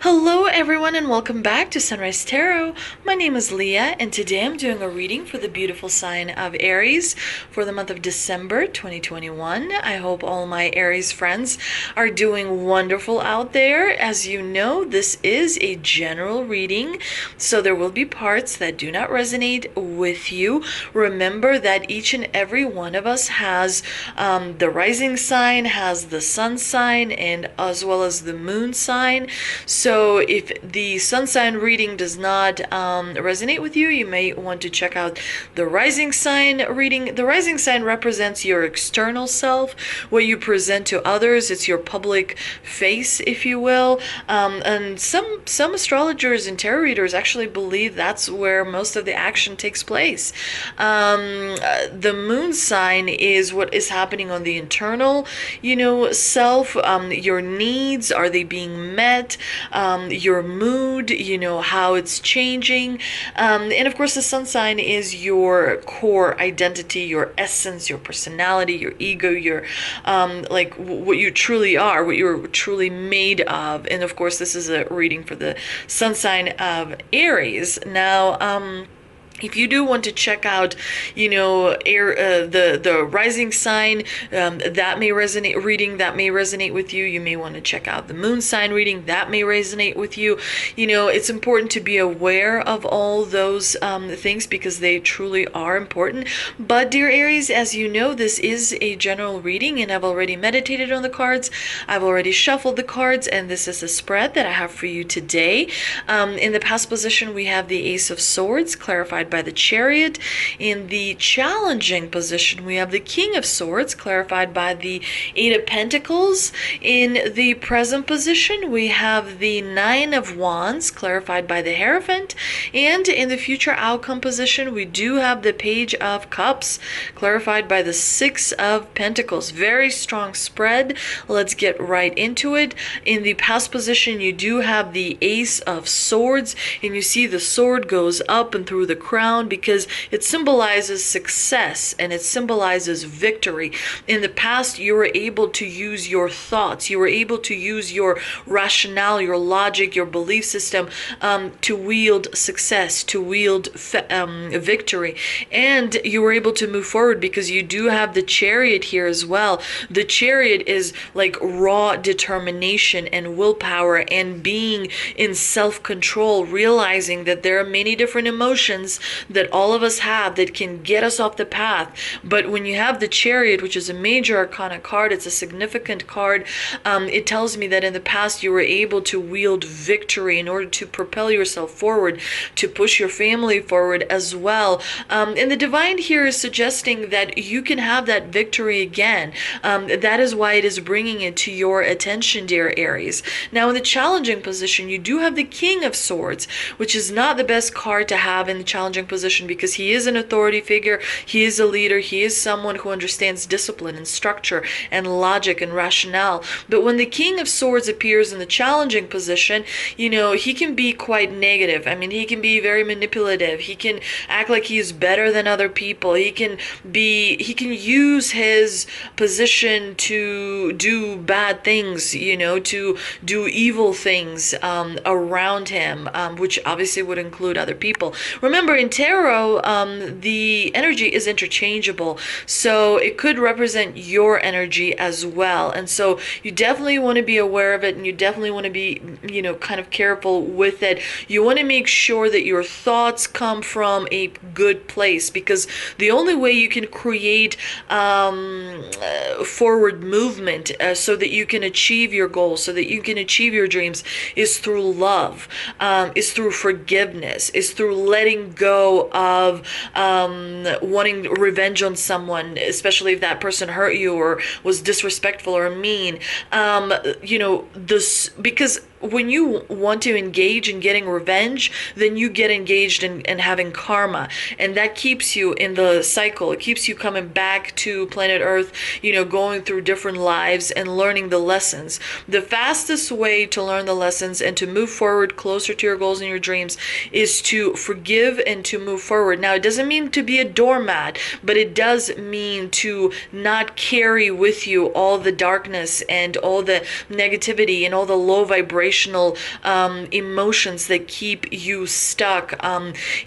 Hello everyone and welcome back to Sunrise Tarot. My name is Leah and today I'm doing a reading for the beautiful sign of Aries for the month of December 2021. I hope all my Aries friends are doing wonderful out there. As you know, this is a general reading, so there will be parts that do not resonate with you. Remember that each and every one of us has the rising sign, has the sun sign, and as well as the moon sign. So if the sun sign reading does not resonate with you, you may want to check out the rising sign reading. The rising sign represents your external self, what you present to others. It's your public face, if you will. And some astrologers and tarot readers actually believe that's where most of the action takes place. The moon sign is what is happening on the internal, self. Your needs, are they being met? Your mood, how it's changing. And of course, the sun sign is your core identity, your essence, your personality, your ego, your like what you truly are, what you're truly made of. And of course, this is a reading for the sun sign of Aries. Now, if you do want to check out, the rising sign, that may resonate with you. You may want to check out the moon sign reading that may resonate with you. It's important to be aware of all those things because they truly are important. But dear Aries, as you know, this is a general reading, and I've already meditated on the cards. I've already shuffled the cards, and this is a spread that I have for you today. In the past position, we have the Ace of Swords, clarified by the Chariot. In the challenging position, we have the King of Swords, clarified by the Eight of Pentacles. In the present position, we have the Nine of Wands, clarified by the Hierophant. And in the future outcome position, we do have the Page of Cups, clarified by the Six of Pentacles. Very strong spread. Let's get right into it. In the past position, you do have the Ace of Swords, and you see the sword goes up and through the crown because it symbolizes success and it symbolizes victory. In the past, you were able to use your thoughts, you were able to use your rationale, your logic, your belief system to wield success, to wield victory. And you were able to move forward because you do have the Chariot here as well. The Chariot is like raw determination and willpower and being in self-control, realizing that there are many different emotions that all of us have that can get us off the path. But when you have the Chariot, which is a major arcana card, it's a significant card. It tells me that in the past you were able to wield victory in order to propel yourself forward, to push your family forward as well. And the divine here is suggesting that you can have that victory again. That is why it is bringing it to your attention, dear Aries. Now, in the challenging position, you do have the King of Swords, which is not the best card to have in the challenging position because he is an authority figure, he is a leader, he is someone who understands discipline and structure and logic and rationale. But when the King of Swords appears in the challenging position, he can be quite negative. I mean, he can be very manipulative. He can act like he is better than other people. He can use his position to do bad things, to do evil things around him, which obviously would include other people. Remember, in tarot, the energy is interchangeable, so it could represent your energy as well. And so you definitely want to be aware of it, and you definitely want to be, kind of careful with it. You want to make sure that your thoughts come from a good place, because the only way you can create forward movement so that you can achieve your goals, so that you can achieve your dreams, is through love, is through forgiveness, is through letting go of wanting revenge on someone, especially if that person hurt you or was disrespectful or mean. Because when you want to engage in getting revenge, then you get engaged in having karma, and that keeps you in the cycle. It keeps you coming back to planet Earth, going through different lives and learning the lessons. The fastest way to learn the lessons and to move forward closer to your goals and your dreams is to forgive and to move forward. Now, it doesn't mean to be a doormat, but it does mean to not carry with you all the darkness and all the negativity and all the low vibration vibrational emotions that keep you stuck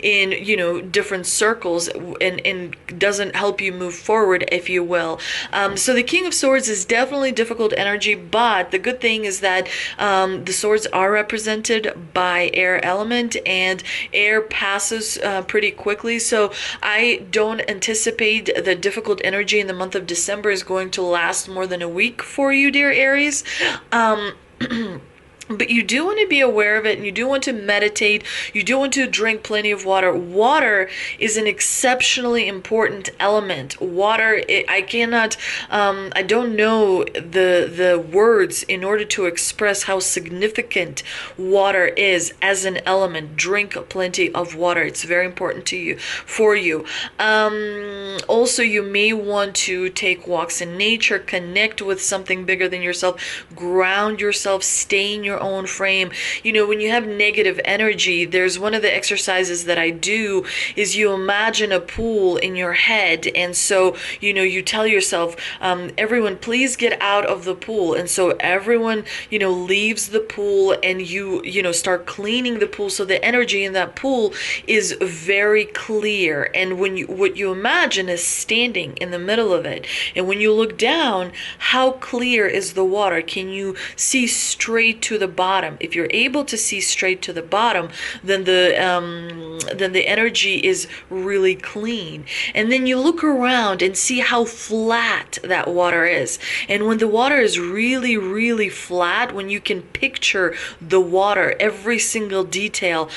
in, different circles, and doesn't help you move forward, if you will. So the King of Swords is definitely difficult energy, but the good thing is that the swords are represented by air element, and air passes pretty quickly. So I don't anticipate the difficult energy in the month of December is going to last more than a week for you, dear Aries. But you do want to be aware of it, and you do want to meditate. You do want to drink plenty of water. Water is an exceptionally important element. Water, I cannot, I don't know the words in order to express how significant water is as an element. Drink plenty of water. It's very important to you, for you. Also, you may want to take walks in nature, connect with something bigger than yourself, ground yourself, stay in your own frame. When you have negative energy, there's one of the exercises that I do is you imagine a pool in your head, and so you tell yourself, everyone please get out of the pool, and so everyone leaves the pool, and you start cleaning the pool, so the energy in that pool is very clear. And what you imagine is standing in the middle of it, and when you look down, how clear is the water? Can you see straight to the bottom? If you're able to see straight to the bottom, then the energy is really clean. And then you look around and see how flat that water is. And when the water is really, really flat, when you can picture the water, every single detail,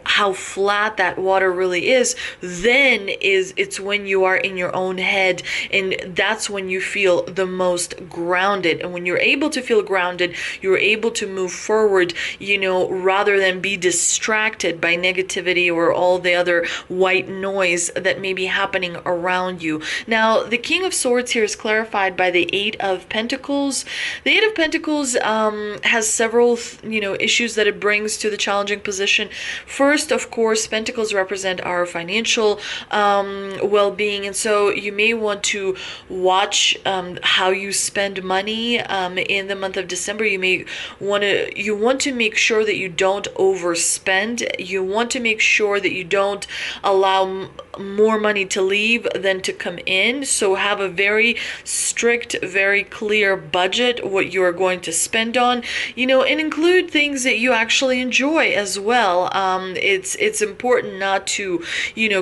how flat that water really is, then it's when you are in your own head, and that's when you feel the most grounded. And when you're able to feel grounded, you're able to move forward, rather than be distracted by negativity or all the other white noise that may be happening around you. Now, the King of Swords here is clarified by the Eight of Pentacles. The Eight of Pentacles has several, issues that it brings to the challenging position. First, of course, Pentacles represent our financial well-being, and so you may want to watch how you spend money in the month of December. You want to make sure that you don't overspend. You want to make sure that you don't allow more money to leave than to come in. So have a very strict, very clear budget, what you are going to spend on, and include things that you actually enjoy as well. It's important not to,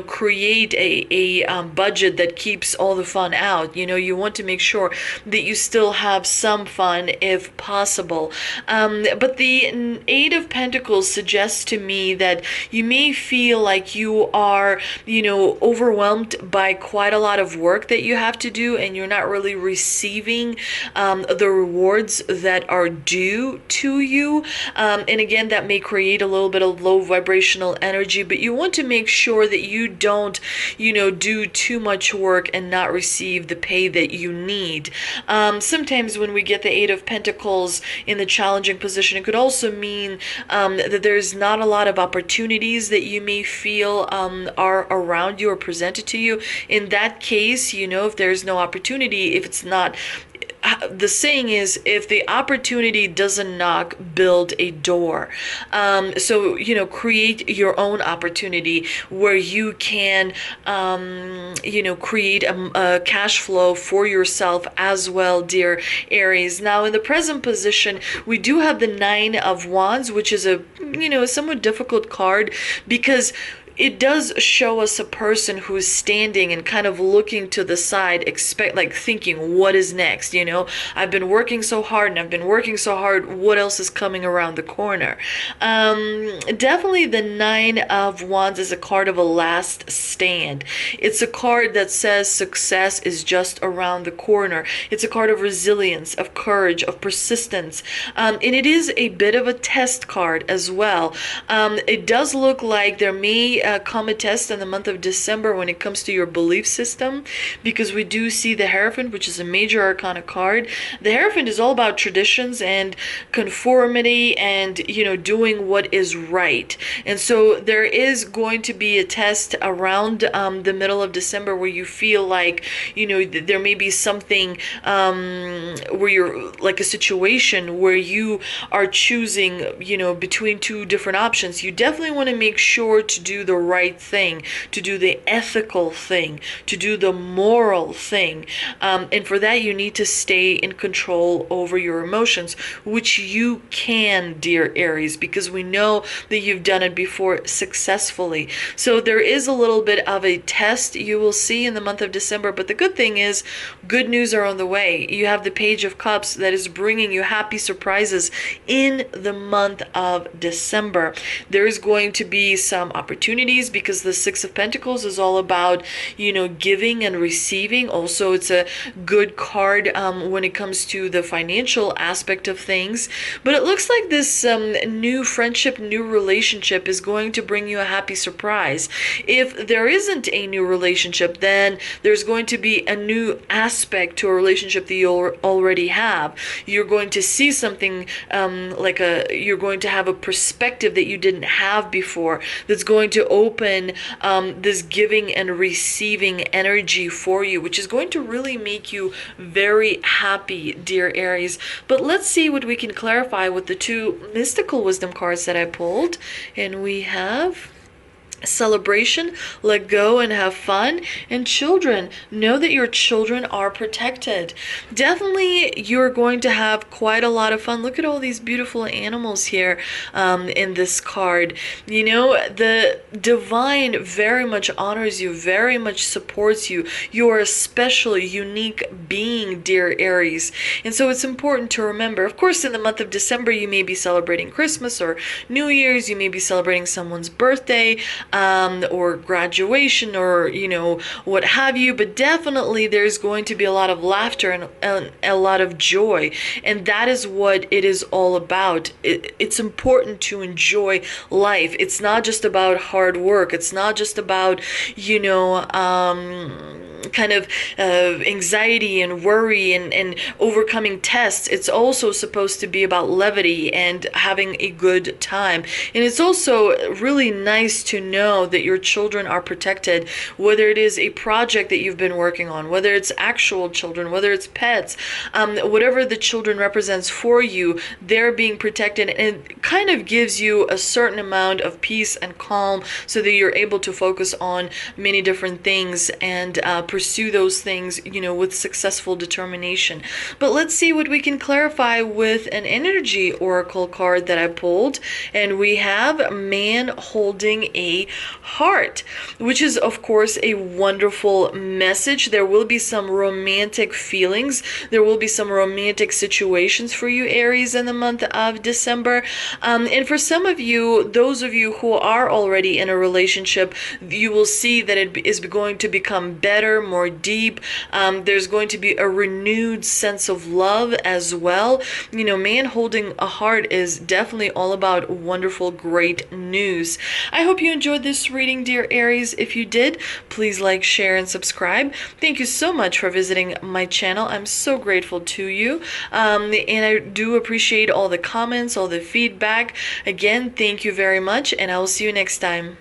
create a budget that keeps all the fun out. You want to make sure that you still have some fun if possible. But the Eight of Pentacles suggests to me that you may feel like you are, overwhelmed by quite a lot of work that you have to do, and you're not really receiving the rewards that are due to you. And again, that may create a little bit of low vibrational energy, but you want to make sure that you don't, do too much work and not receive the pay that you need. Sometimes when we get the Eight of Pentacles in the challenging position, it could also mean that there's not a lot of opportunities that you may feel are around you or presented to you. In that case, if there's no opportunity, if it's not, the saying is, if the opportunity doesn't knock, build a door. So, create your own opportunity where you can, create a cash flow for yourself as well, dear Aries. Now, in the present position, we do have the Nine of Wands, which is a, somewhat difficult card, because it does show us a person who's standing and kind of looking to the side, thinking, what is next? I've been working so hard, what else is coming around the corner? Definitely the Nine of Wands is a card of a last stand. It's a card that says success is just around the corner. It's a card of resilience, of courage, of persistence. And it is a bit of a test card as well. It does look like there may come a test in the month of December when it comes to your belief system, because we do see the Hierophant, which is a major arcana card. The Hierophant is all about traditions and conformity and, doing what is right. And so there is going to be a test around the middle of December where you feel like, there may be something where you're like a situation where you are choosing, between two different options. You definitely want to make sure to do the right thing, to do the ethical thing, to do the moral thing. And for that, you need to stay in control over your emotions, which you can, dear Aries, because we know that you've done it before successfully. So there is a little bit of a test you will see in the month of December, but the good thing is good news are on the way. You have the Page of Cups that is bringing you happy surprises in the month of December. There is going to be some opportunities because the Six of Pentacles is all about, giving and receiving. Also, it's a good card when it comes to the financial aspect of things. But it looks like this new friendship, new relationship is going to bring you a happy surprise. If there isn't a new relationship, then there's going to be a new aspect to a relationship that you already have. You're going to see something you're going to have a perspective that you didn't have before that's going to open this giving and receiving energy for you, which is going to really make you very happy, dear Aries. But let's see what we can clarify with the two mystical wisdom cards that I pulled. And we have celebration, let go and have fun, and children. Know that your children are protected. Definitely you're going to have quite a lot of fun. Look at all these beautiful animals here in this card. The divine very much honors you, very much supports you. You are a special, unique being, dear Aries. And so it's important to remember, of course, in the month of December, you may be celebrating Christmas or New Year's, you may be celebrating someone's birthday, or graduation, or what have you, but definitely there's going to be a lot of laughter and a lot of joy, and that is what it is all about. It's important to enjoy life. It's not just about hard work. It's not just about kind of anxiety and worry and overcoming tests. It's also supposed to be about levity and having a good time. And it's also really nice to know that your children are protected, whether it is a project that you've been working on, whether it's actual children, whether it's pets, whatever the children represents for you, they're being protected, and it kind of gives you a certain amount of peace and calm so that you're able to focus on many different things and pursue those things, with successful determination. But let's see what we can clarify with an energy oracle card that I pulled, and we have man holding a heart, which is of course a wonderful message. There will be some romantic feelings. There will be some romantic situations for you, Aries, in the month of December. And for some of you, those of you who are already in a relationship, you will see that it is going to become better, more deep. There's going to be a renewed sense of love as well. Man holding a heart is definitely all about wonderful, great news. I hope you enjoyed this reading, dear Aries. If you did, please like, share, and subscribe. Thank you so much for visiting my channel. I'm so grateful to you. And I do appreciate all the comments, all the feedback. Again, thank you very much, and I will see you next time.